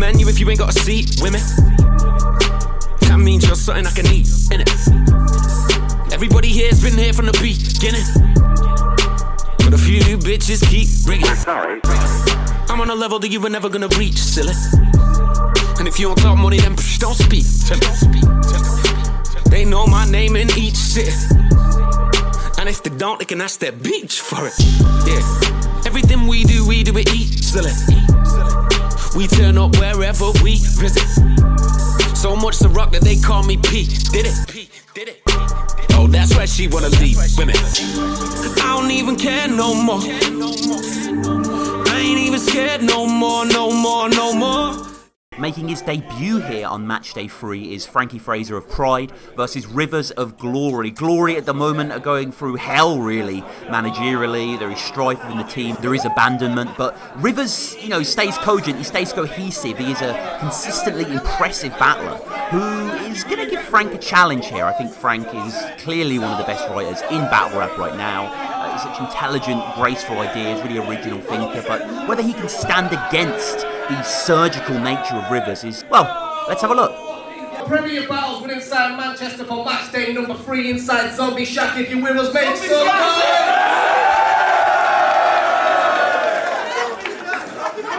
recommend you if you ain't got a seat. Women, that means you're something I can eat, innit? Everybody here's been here from the beginning, but a few new bitches keep bringing. Sorry. I'm on a level that you were never gonna reach, silly. And if you don't talk money, then don't speak to me. They know my name in each city, and if they don't, they can ask their beach for it. Yeah, everything we do it easily. We turn up wherever we visit. So much to rock that they call me P. Did it? Oh, that's where she wanna leave women. I don't even care no more. I ain't even scared no more. Making his debut here on Matchday 3 is Frankie Phraser of Pride versus Rivers of Glory. Glory at the moment are going through hell, really, managerially. There is strife within the team, there is abandonment, but Rivers, stays cogent, he stays cohesive. He is a consistently impressive battler who is going to give Frank a challenge here. I think Frank is clearly one of the best writers in battle rap right now. He's such intelligent, graceful ideas, really original thinker, but whether he can stand against the surgical nature of Rivers is, well, let's have a look. Premier battles with inside Manchester for match day number 3 inside Zombie Shack. If you're with us, make some noise!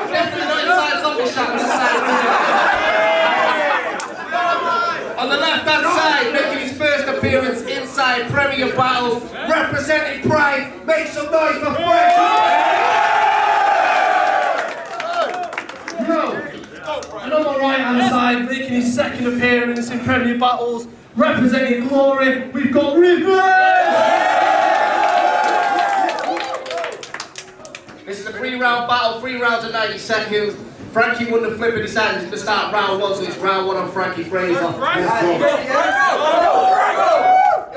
Definitely not inside Zombie Shack, but inside. On the left hand side, making his first appearance inside Premier battles, representing Pride, make some noise for Frank! And on the right hand side, making his second appearance in Premier Battles, representing Glory, we've got Rivers! This is a 3-round battle, 3 rounds of 90 seconds. Frankie won the flip and decided he's going to start round 1, so it's round 1 on Frankie Phraser. Yo,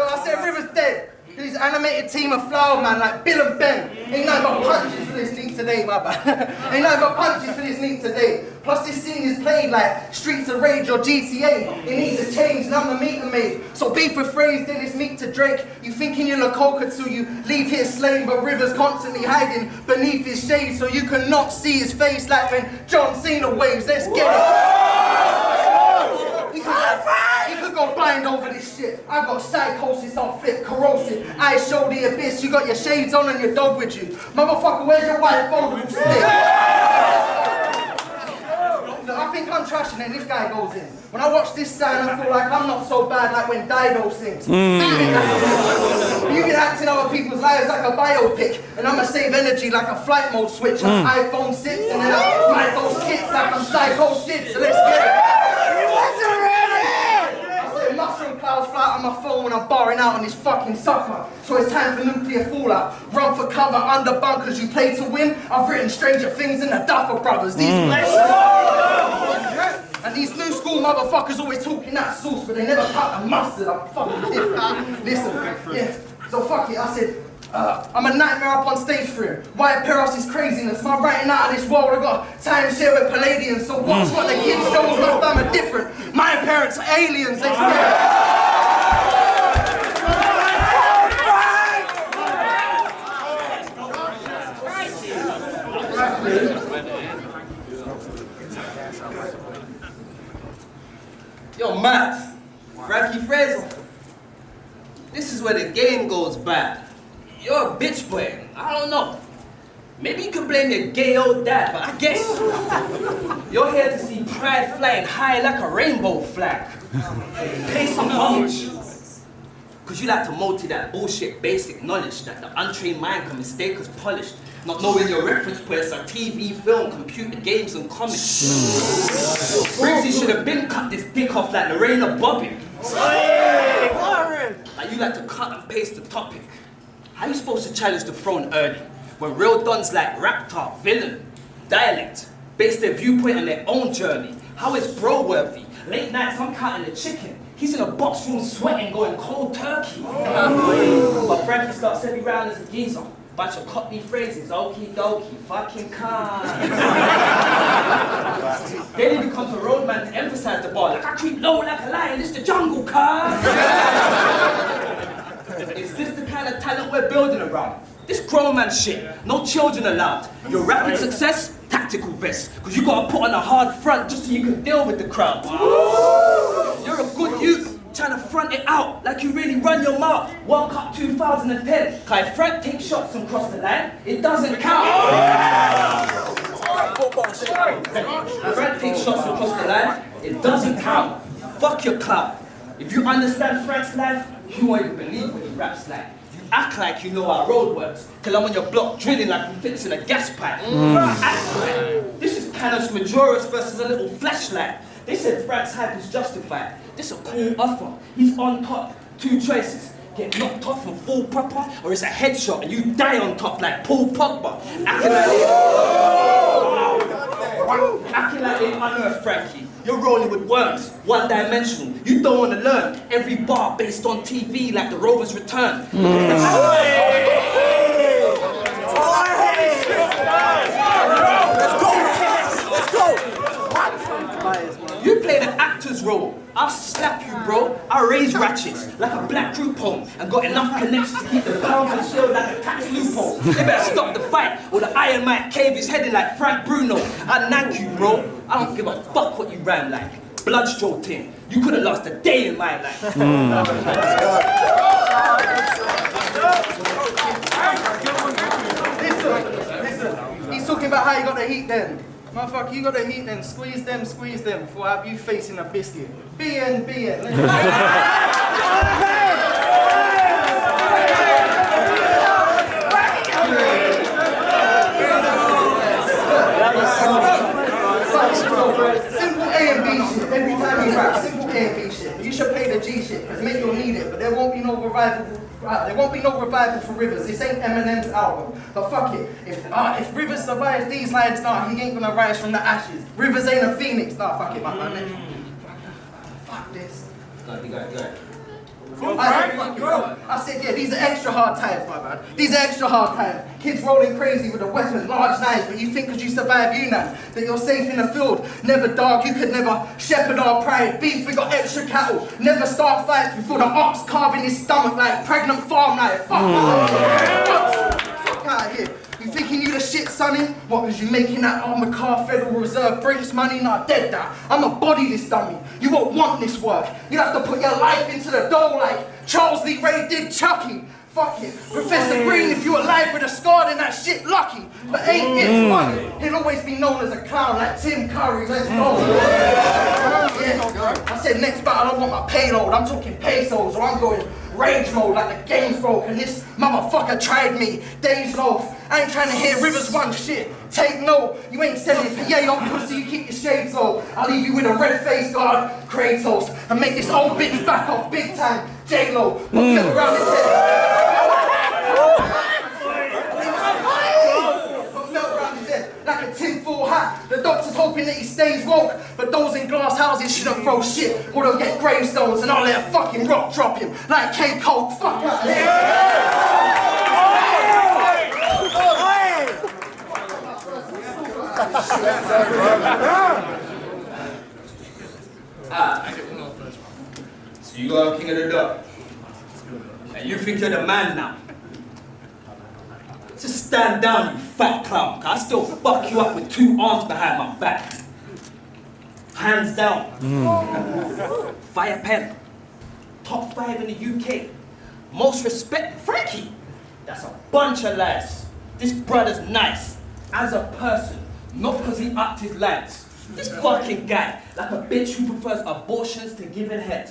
I said Rivers dead. This animated team of flower man like Bill and Ben. Ain't nothing but punches for this league today, my bad. Ain't nothing but punches for this league today. Plus this scene is played like Streets of Rage or GTA. It needs a change and I'm the meter maid. So beef with Phrase, then it's meat to Drake. You thinking you're Lacoca till you leave here slain, but Rivers constantly hiding beneath his shade so you cannot see his face like when John Cena waves. Let's get it. You could go blind over this shit. I got psychosis on flip, corrosive. Eyes show the abyss. You got your shades on and your dog with you. Motherfucker, where's your white foldable stick? Look, I think I'm trashing and this guy goes in. When I watch this sound, I feel like I'm not so bad like when Dido sings. You been acting over people's lives like a biopic, and I'ma save energy like a flight mode switch on iPhone 6, and then I write those hits like I'm Psycho Sid, so let's get it. Mushroom clouds fly out on my phone when I'm barring out on this fucking sucker. So it's time for nuclear fallout. Run for cover under bunkers, you play to win. I've written Stranger Things in the Duffer Brothers. These and these new school motherfuckers always talking that sauce, but they never cut the mustard. I'm fucking different. Listen, yeah. So fuck it, I said, I'm a nightmare up on stage for him. Wyatt Peros is craziness. My writing out of this world, I got timeshare with Palladians. So watch what the kids shows, my fam are different. My parents are aliens, let's get it. Yo, Matt, Frankie Phraser. This is where the game goes bad. You're a bitch boy. I don't know. Maybe you can blame your gay old dad, but I guess you're here to see Pride flying high like a rainbow flag. Pay some homage. Cause you like to multi that bullshit basic knowledge that the untrained mind can mistake as polished. Not knowing your reference points are TV, film, computer, games, and comics. Brixie should have been cut this dick off like Lorena Bobbitt. Like you like to cut and paste the topic. How you supposed to challenge the throne early when real dons like Raptor, Villain, Dialect base their viewpoint on their own journey? How is bro worthy? Late nights I'm cutting the chicken. He's in a box room sweating, going cold turkey. But Frankie starts every round as a geezer. Bunch of cockney phrases, okie dokie, fucking calm. Then he becomes a roadman to emphasize the bar. Like I creep low like a lion, it's the jungle, cuz. Is this the kind of talent we're building around? This grown man shit, no children allowed. Your rapid success, tactical vest, because you gotta put on a hard front just so you can deal with the crowd. You're a good youth, trying to front it out like you really run your mouth. World Cup 2010, cause if Frank takes shots and cross the line, it doesn't count. Frank takes shots and cross the line, it doesn't count. Fuck your club. If you understand Frank's life, you won't even believe what he raps like. You act like you know our road works, till I'm on your block drilling like I'm fixing a gas pipe. Act like this is Canis Majoris versus a little flashlight. They said Frank's hype is justified. This a cool offer. He's on top. 2 choices. Get knocked off and fall proper, or it's a headshot and you die on top like Paul Pogba. Acting like they unearthed Frankie. You're rolling with worms, one-dimensional. You don't want to learn. Every bar based on TV like the Rovers return. Let's go. You play the actor's role. I'll slap you, bro. I'll raise ratchets like a black group home and got enough connections to keep the pounds and shield like a tax loophole. They better stop the fight or the Iron might cave his head in like Frank Bruno. I'll nag you, bro. I don't give a fuck what you ran like. Bloodstroke team. You could have lost a day in my life. Listen. He's talking about how you got the heat then. Motherfucker, you got the heat then. Squeeze them before I have you facing a biscuit. BN. Simple A and B shit. Every time you rap, simple A and B shit. You should play the G shit, because maybe you'll need it, but there won't be no revival. There won't be no revival for Rivers. This ain't Eminem's album. But fuck it. If Rivers survives these lines, nah, he ain't gonna rise from the ashes. Rivers ain't a phoenix. Nah, fuck it, man. Fuck this. Go. I said, yeah, these are extra hard times, my man. These are extra hard times. Kids rolling crazy with a weapon, large knives, but you think because you survive Yunnan, that you're safe in the field. Never dog, you could never shepherd our pride. Beef, we got extra cattle. Never start fights before the ox carving his stomach like pregnant farm knife. Fuck out of here. You thinking you the shit, sonny? What was you making that armored car Federal Reserve Brinks money? Nah, dead that. I'ma body this dummy. You won't want this work. You have to put your life into the dough like Charles Lee Ray did Chucky. Fuck it. Professor Green, if you alive with a scar, then that shit lucky. But ain't it funny? He'll always be known as a clown like Tim Curry. Let's go. I said next battle I want my payload. I'm talking pesos, or I'm going rage mode like the game's broke and this motherfucker tried me. Days loaf. I ain't trying to hear Rivers one shit. Take note, you ain't selling PA on pussy, you keep your shades low. I'll leave you with a red face guard, Kratos, and make this old bitch back off big time. J-Lo, put milk around his head. Put milk around his head like a tinfoil hat. The doctor's hoping that he stays woke, but those in glass houses shouldn't throw shit, or they'll get gravestones and I'll let a fucking rock drop him like K. Cole. Fuck out of here. So you are king of the dog. And you think you're the man now. Just stand down, you fat clown, cause I still fuck you up with 2 arms behind my back. Hands down. Fire pen. Top 5 in the UK. Most respect, Frankie. That's a bunch of lies. This brother's nice. As a person, not because he upped his lines. This fucking guy, like a bitch who prefers abortions to giving head.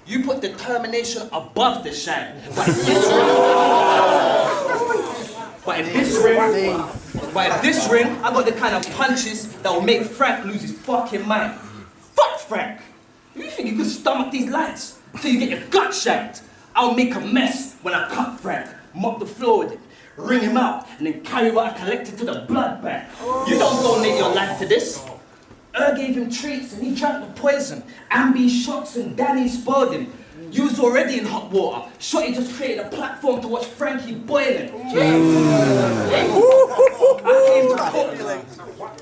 You put determination above the shine. But in this ring, I got the kind of punches that will make Frank lose his fucking mind. Fuck Frank! You think you could stomach these lights till you get your gut shanked? I'll make a mess when I cut Frank, mop the floor with it, wring him out, and then carry what I collected to the blood bank. You don't donate your life to this. Gave him treats and he drank the poison. Ambi shots and Danny spoiled him. You was already in hot water. Shotty just created a platform to watch Frankie boiling.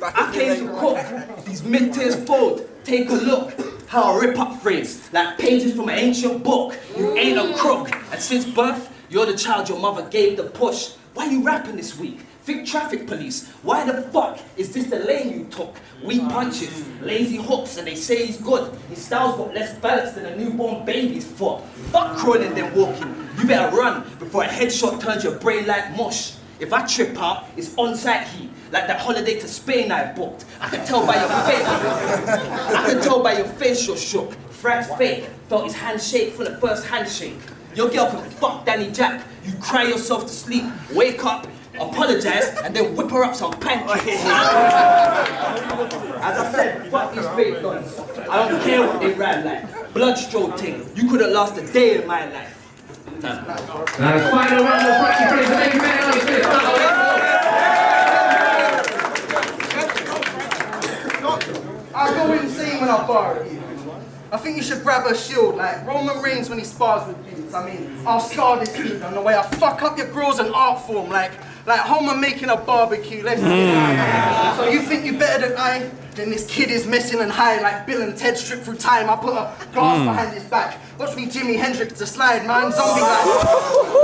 I came to cook. These mid-tiers fold. Take a look. How I rip up phrase like pages from an ancient book. You ain't a crook. And since birth, you're the child your mother gave the push. Why you rapping this week? Think traffic police. Why the fuck is this the lane you took? Weak punches, lazy hooks, and they say he's good. His style's got less balance than a newborn baby's foot. Fuck crawling then walking. You better run before a headshot turns your brain like mush. If I trip out, it's on-site heat, like that holiday to Spain I booked. I can tell by your face. I can tell by your face you're shook. Frank's fake, felt his handshake from the first handshake. Your girl can fuck Danny Jack. You cry yourself to sleep, wake up, apologize, and then whip her up some pancakes. As I said, fuck these fake guns. I don't care what they ran like. Bloodstroke thing, you couldn't last a day in my life. Now the final round of Frankie Phraser, thank you very much. I go insane when I bar at you. I think you should grab a shield like Roman Reigns when he spars with dudes. I mean, I'll scar this dude on the way I fuck up your girls an art form like Homer making a barbecue. Let's So you think you better than I? Then this kid is messing and high like Bill and Ted stripped through time. I put a glass behind his back. Watch me Jimi Hendrix to slide, man. Zombie like.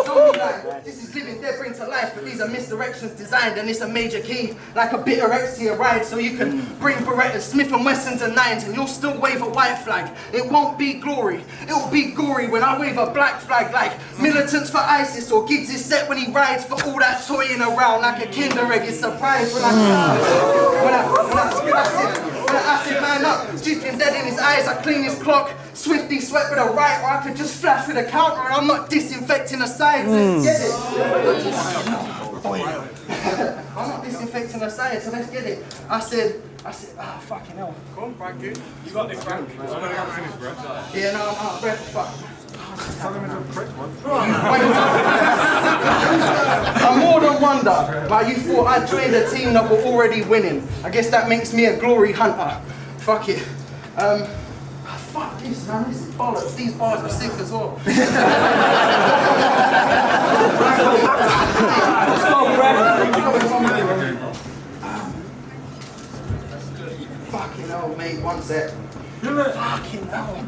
Zombie like. This is living dead bring to life, but these are misdirections designed, and it's a major key. Like a bitter Exia ride, so you can bring Berettas, Smith and Wessons and Nines, and you'll still wave a white flag. It won't be glory. It'll be gory when I wave a black flag like militants for ISIS, or Gibbs is set when he rides for all that toying around like a Kinder Egg. It's surprise when I acid man up, dripping dead in his eyes, I clean his clock, swiftly sweat with a right, or I could just flash with a counter, and I'm not disinfecting the sides, let's get it. I'm not disinfecting the sides, so let's get it. I said, fucking hell. Come on, Frankie. You got this, Frank. He's going to have his breath. Yeah, no, I'm out of breath, fuck. Tell him he's a prick, man. I more than wonder why you thought I joined a team that were already winning. I guess that makes me a glory hunter. Fuck it. Fuck this, man. This is bollocks. These bars are sick as well. Let's go, Frank. Fucking hell, mate. One sec. Fucking hell.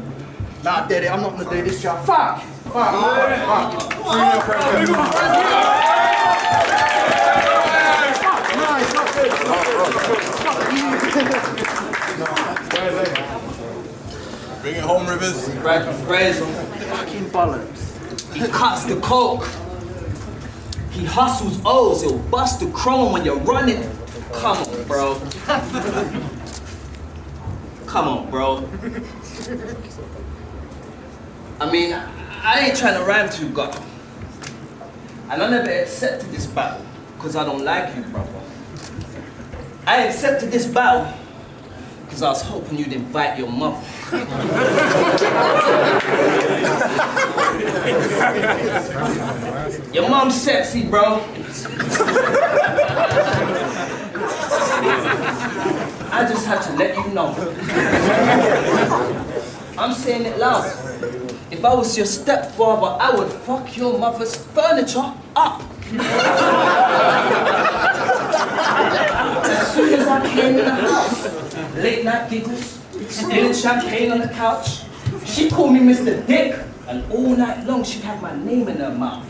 Nah, I did it. I'm not gonna do this job. Fuck! Fuck! Bring it home, Rivers. Frankie Phraser. Fucking bollocks. He cuts the coke. He hustles O's. He'll bust the chrome when you're running. Come on, bro. Come on, bro. I mean, I ain't trying to rhyme too good. And I never accepted this battle, because I don't like you, brother. I accepted this battle, because I was hoping you'd invite your mother. Your mom's sexy, bro. I just had to let you know. I'm saying it loud. If I was your stepfather, I would fuck your mother's furniture up. As soon as I came in the house, late night giggles, spilling champagne on the couch, she called me Mr. Dick, and all night long she'd have my name in her mouth.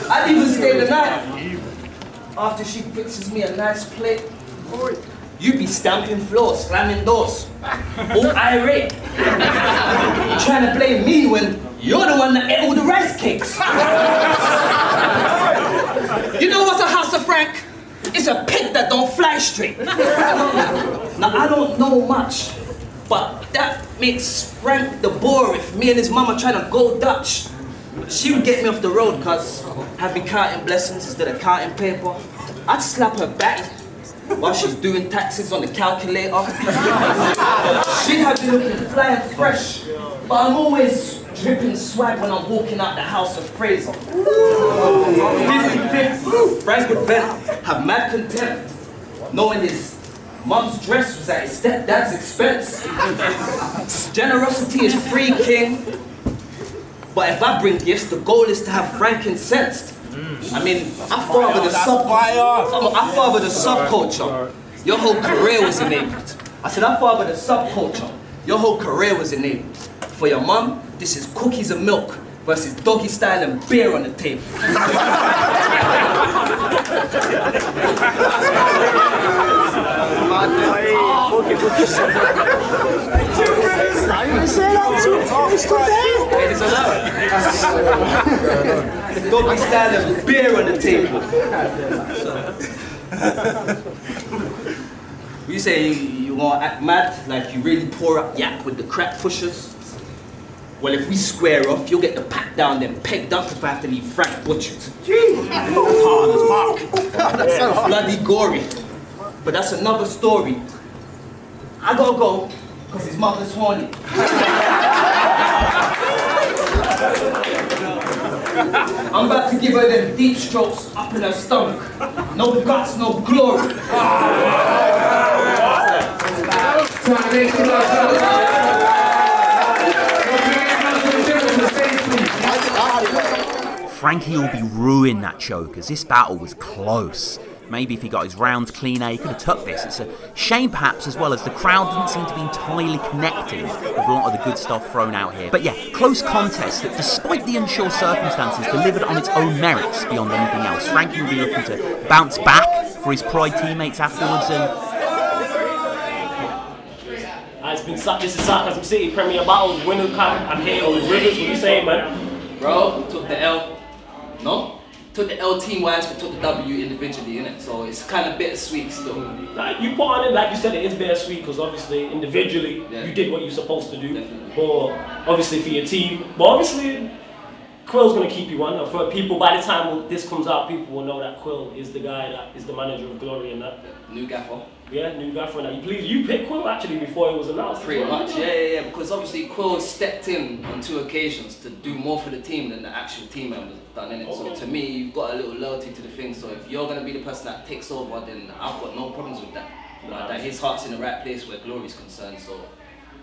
I'd even stay the night. After she fixes me a nice plate, you be stamping floors, slamming doors, all irate, trying to blame me when you're the one that ate all the rice cakes. You know what's a hustler, Frank? It's a pig that don't fly straight. Now, I don't know much, but that makes Frank the boar if me and his mama trying to go Dutch. She would get me off the road, cause I'd be counting blessings instead of counting paper. I'd slap her back while she's doing taxes on the calculator. She'd have me looking flying fresh, but I'm always dripping swag when I'm walking out the house of Phraser. 50-50, Frank would then have mad contempt, knowing his mom's dress was at his stepdad's expense. Generosity is free, king. But if I bring gifts, the goal is to have Frank incensed. I mean, I father the subculture. Your whole career was enabled. I said, I father the subculture. Your whole career was enabled. For your mom, this is cookies and milk. versus doggy style and beer on the table. It is allowed. Doggy style and beer on the table. You say you want to act mad, like you really pour up yak with the crack pushers? Well, if we square off, you'll get the pat down, then pegged up if I have to leave Frank butchered. Jeez. That's hard as fuck. That's so bloody gory. But that's another story. I gotta go, because his mother's horny. I'm about to give her them deep strokes up in her stomach. No guts, no glory. Frankie will be ruined that choke as this battle was close. Maybe if he got his rounds cleaner, he could have took this. It's a shame perhaps as well as the crowd didn't seem to be entirely connecting with a lot of the good stuff thrown out here. But yeah, close contest that despite the unsure circumstances delivered on its own merits beyond anything else. Frankie will be looking to bounce back for his Pride teammates afterwards and... This is Sarcasm City, Premier Battles, Winner Cup. I'm here with Rivers. What you saying, man? Bro, took the L. No? Took the L team-wise, but took the W individually, innit? So it's kind of bittersweet still. Like, you put on it, like you said, it is bittersweet because obviously, individually, you did what you're supposed to do. Definitely. But obviously for your team. But obviously, Quill's going to keep you on. For people, by the time this comes out, people will know that Quill is the guy that is the manager of Glory and that. New gaffer. Yeah, new gaffer and that. You picked Quill actually before it was announced. Pretty much, yeah. Because obviously Quill stepped in on 2 occasions to do more for the team than the actual team members have done, innit? Okay. So to me, you've got a little loyalty to the thing. So if you're going to be the person that takes over, then I've got no problems with that. Like, that his heart's in the right place where Glory's concerned, so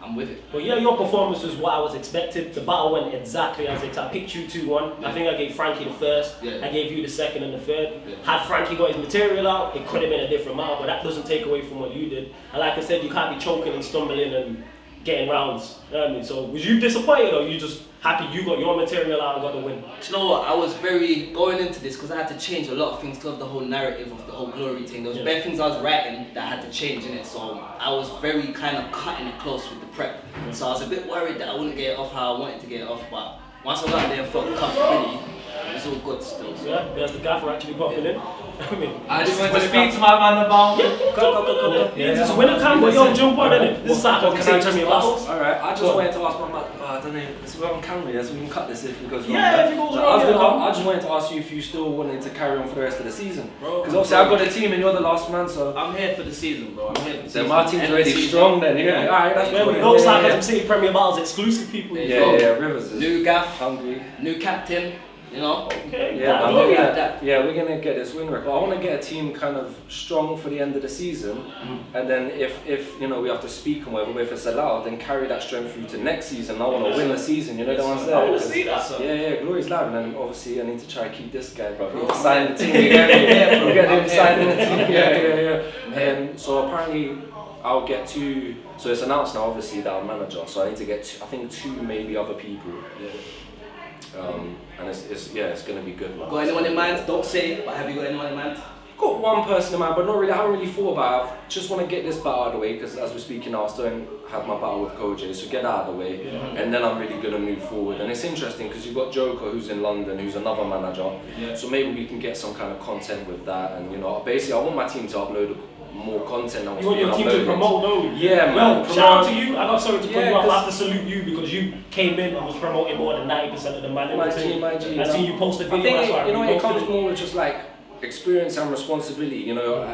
I'm with it. But yeah, your performance was what I was expected. The battle went exactly as expected. I picked you 2-1. Yeah. I think I gave Frankie the first. Yeah. I gave you the second and the third. Yeah. Had Frankie got his material out, it could have been a different battle, but that doesn't take away from what you did. And like I said, you can't be choking and stumbling and getting rounds. You know what I mean? So was you disappointed or you just happy you got your material out and got the win? Do you know what? I was very going into this because I had to change a lot of things because of the whole narrative of the whole Glory thing. There was bare things I was writing that I had to change in it, so I was very kind of cutting it close with the prep. So I was a bit worried that I wouldn't get it off how I wanted to get it off, but once I got there and felt the comfortability, it was all good still. So. Yeah, there's the gaffer actually popping in. I mean, I just want to speak to my man about. go. Yeah, just win a time, but yo, jump on in. This is Sarcasm Can I City, just Premier ask? Battles. Alright, I just wanted to ask my man. I don't know. We're on camera, yeah, so we can cut this if it goes wrong. Yeah, if it goes wrong, I just wanted to ask you if you still wanted to carry on for the rest of the season. Because obviously I've got a team and you're the last man, so. I'm here for the season, bro. I'm here for the Then season. my team's already strong then, yeah. Alright, that's There cool. we go, Sarcasm City, Premier Battles, exclusive people. Yeah, Rivers is New gaff, hungry. new captain, you know. Okay, Yeah, I'm looking at that. yeah, we're gonna get this win record. I want to get a team kind of strong for the end of the season, and then if you know we have to speak and whatever, if it's allowed, then carry that strength through to next season. I want to win the season. You know the ones there. I want to see that. Yeah, Glory's live, and then obviously I need to try to keep this guy, bro. Need to sign the team. You get him signing the team. Yeah. And so apparently I'll get 2. So it's announced now, obviously, that I'm manager. So I need to get 2, I think 2 maybe other people. And it's gonna be good. Man. Got anyone in mind? Don't say it, but have you got anyone in mind? Got one person in mind, but not really. I haven't really thought about it. I just want to get this battle out of the way because as we're speaking now, I still don't have my battle with Koj, so get that out of the way, and then I'm really gonna move forward. And it's interesting because you've got Joker, who's in London, who's another manager. So maybe we can get some kind of content with that. And you know, basically, I want my team to upload more content. You want your team to promote, don't you? Yeah, man. Yo, shout out to you. I'm not sorry to put you off. I have to salute you because you came in and was promoting more than 90% of the man. My G. I see you post a video. I think that's why you know, it reposted comes more with just like experience and responsibility. You know,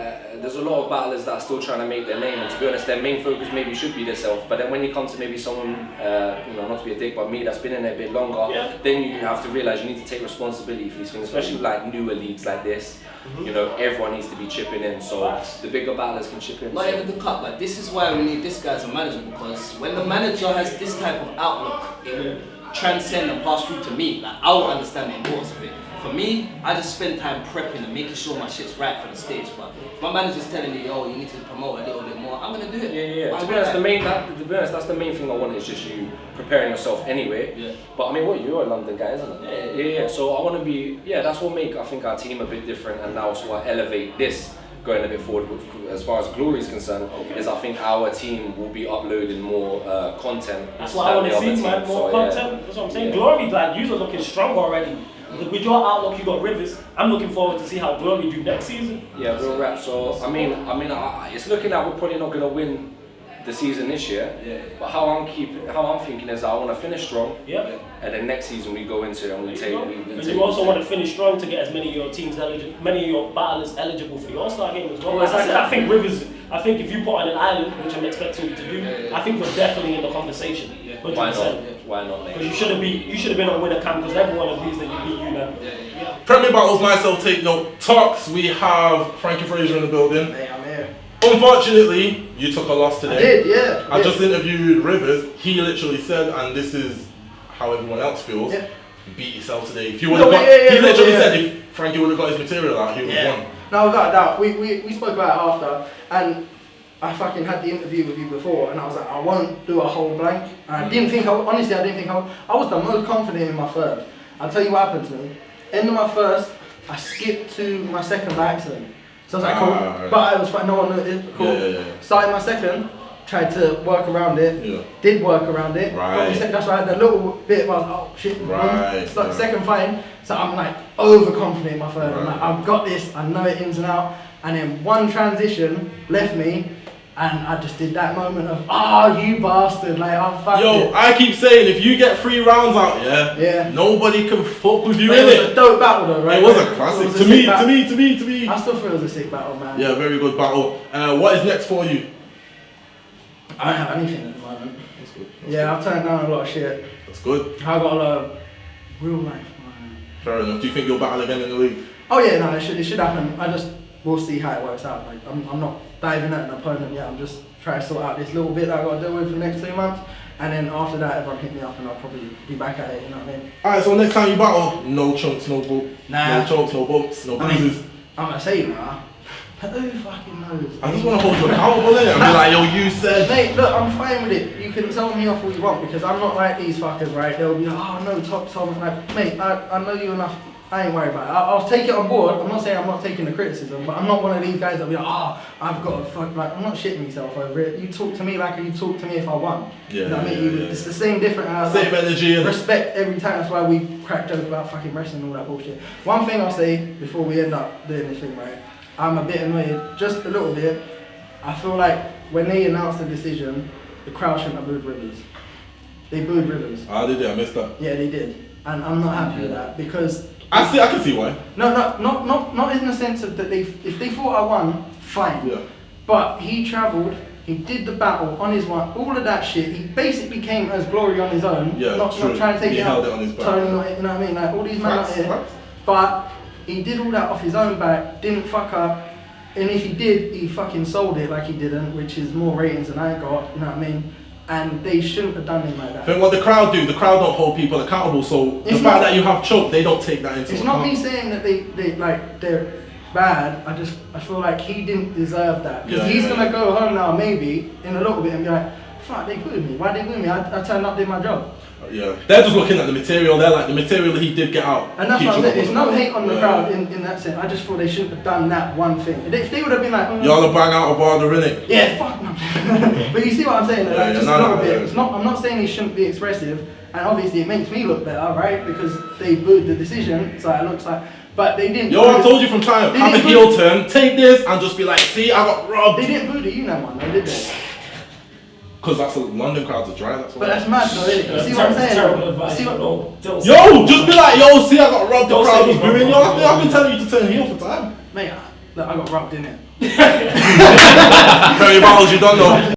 there's a lot of battlers that are still trying to make their name, and to be honest, their main focus maybe should be themselves. But then when you come to maybe someone, you know, not to be a dick, but me that's been in there a bit longer, then you have to realize you need to take responsibility for these things, especially with like newer leagues like this. You know, everyone needs to be chipping in, so the bigger battlers can chip in. Not even the cut, but this is why we need this guy as a manager, because when the manager has this type of outlook, it will transcend and pass through to me. Like, I will understand the importance of it. For me, I just spend time prepping and making sure my shit's right for the stage. But if my manager's telling me, yo, you need to promote a little bit more, I'm gonna do it. Yeah. To be honest, that's the main thing I want is just you preparing yourself anyway. Yeah. But I mean, you're a London guy, isn't it? Yeah. So I want to be, that's what make I think our team a bit different, and now so I elevate this going a bit forward with, as far as Glory is concerned. Is I think our team will be uploading more content. That's what I want to see, man. More content. That's what I'm saying. Glory, like, you are looking strong already. With your outlook, you got Rivers. I'm looking forward to see how Glory do next season. Yeah, real rap. So I mean, it's looking like we're probably not gonna win the season this year. Yeah. But how I'm thinking is I want to finish strong. Yeah. And then next season we go into it and we take. And you also want to finish strong to get as many of your teams eligible, many of your battlers eligible for the All-Star game as well. Well, exactly. I think Rivers. I think if you put on an island, which I'm expecting you to do, I think you're definitely in the conversation. 100%. Why not? Because you should have been on winner camp because everyone agrees that you beat Una. Premier Battles, myself, take note. Talks, we have Frankie Phraser in the building. Hey, I'm here. Unfortunately, you took a loss today. I did, yeah. I just interviewed Rivers. He literally said, and this is how everyone else feels, Yeah. beat yourself today. If you would have got, he literally said if Frankie would have got his material out, he would have won. No, without a doubt. We spoke about it after, and I fucking had the interview with you before, and I was like, I won't do a whole blank. And I didn't think, I was the most confident in my third. I'll tell you what happened to me. End of my first, I skipped to my second by accident. So I was like, cool. Right. But I was fine, no one knew it, cool. Yeah. Started my second, tried to work around it, did work around it. Right. That's why I had that little bit where I was like, oh shit, Right. Like second fine. So I'm like overconfident in my third. I'm like, I've got this, I know it ins and out. And then one transition left me, and I just did that moment of, you bastard, like, I'm fucked it. I keep saying, if you get 3 rounds out, nobody can fuck with you, It was a dope battle though, right? It was a classic. To me. I still feel it was a sick battle, man. Yeah, very good battle. What is next for you? I don't have anything at the moment. That's good. I've turned down a lot of shit. That's good. I've got a lot of real life, man. Fair enough. Do you think you'll battle again in the league? Oh yeah, no, it should happen. We'll see how it works out. Like, I'm not diving at an opponent yet. I'm just trying to sort out this little bit that I got to deal with for the next 2 months. And then after that, everyone hit me up and I'll probably be back at it, you know what I mean? Alright, so next time you battle, no chunks, no bump, Nah. no chokes, no bumps, no bruises. I'm gonna say nah. But who fucking knows? I just want to hold you accountable, innit? And be like, yo, you said. Mate, look, I'm fine with it. You can tell me off all you want because I'm not like these fuckers, right? They'll be like, oh no, Tom. Like, mate, I know you enough. I ain't worried about it. I'll take it on board. I'm not saying I'm not taking the criticism, but I'm not one of these guys that'll be like, I've got to fuck. Like, I'm not shitting myself over it. You talk to me like you talk to me if I won. Yeah, you know what I mean? It's the same different. Same energy and respect every time. That's why we crack jokes about fucking wrestling and all that bullshit. One thing I'll say before we end up doing this thing, right? I'm a bit annoyed, just a little bit. I feel like when they announced the decision, the crowd shouldn't have booed Rivers. They booed Rivers. Ah, did they? I missed that. Yeah, they did. And I'm not happy with that because I can see why. No, not in the sense of that if they thought I won, fine. Yeah. But he travelled, he did the battle on his one, all of that shit. He basically came as Glory on his own. Yeah, not trying to take he it held out. it on his back. Tony, you know what I mean? Like all these men out here. Facts. But he did all that off his own back, didn't fuck up. And if he did, he fucking sold it like he didn't, which is more ratings than I got, you know what I mean? And they shouldn't have done him like that. Then what the crowd do, the crowd don't hold people accountable, so the fact that you have choked, they don't take that into account. It's not me saying that they're bad, I feel like he didn't deserve that. Because he's gonna go home now maybe, in a little bit and be like, fuck, they booed me, why they booed me? I turned up, did my job. Yeah, they're just looking at the material. They're like the material that he did get out. And that's what I'm saying. There's no hate on the crowd in that sense. I just thought they shouldn't have done that one thing. If they would have been like, y'all are bang out of order, innit? Yeah, fuck no. But you see what I'm saying? Like, just a little bit. It's not. I'm not saying he shouldn't be expressive. And obviously it makes me look better, right? Because they booed the decision, so it looks like. But they didn't. Yo, I told you from time. Have a heel turn. Take this and just be like, see, I got robbed. They didn't boo the one, though, did they? Because that's a London crowds are dry. That's why. But that's mad, though, isn't it? You see what I'm saying? See what? Yo, just be like, yo, see, I got robbed. The crowd was booing. Yo, I've been telling you to turn heel for time. Mate, look, I got robbed, innit? Curry battles, you don't know.